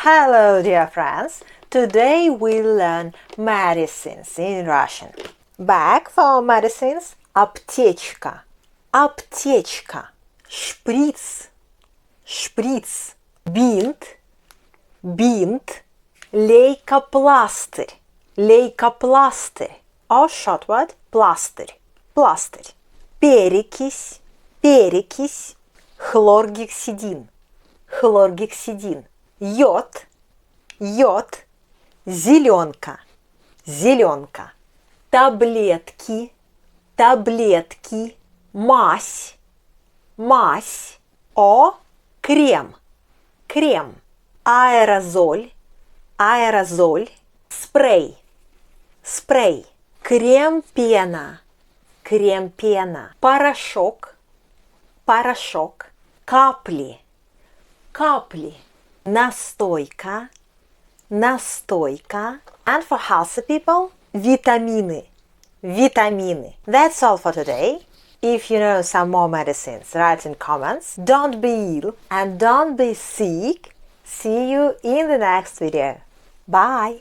Hello, dear friends. Today we'll learn medicines in Russian. Bag for medicines – аптечка, аптечка, шприц, шприц, бинт, бинт, лейкопластырь, лейкопластырь, or short word – пластырь, пластырь, перекись, перекись, хлоргексидин, хлоргексидин, йод, йод, зеленка, зеленка, таблетки, таблетки, мазь, мазь, крем, крем, аэрозоль, аэрозоль, спрей, спрей, крем-пена, крем-пена, порошок, порошок, капли, капли, настойка, настойка, and for healthy people, витамины, витамины. That's all for today. If you know some more medicines, write in comments. Don't be ill and don't be sick. See you in the next video. Bye!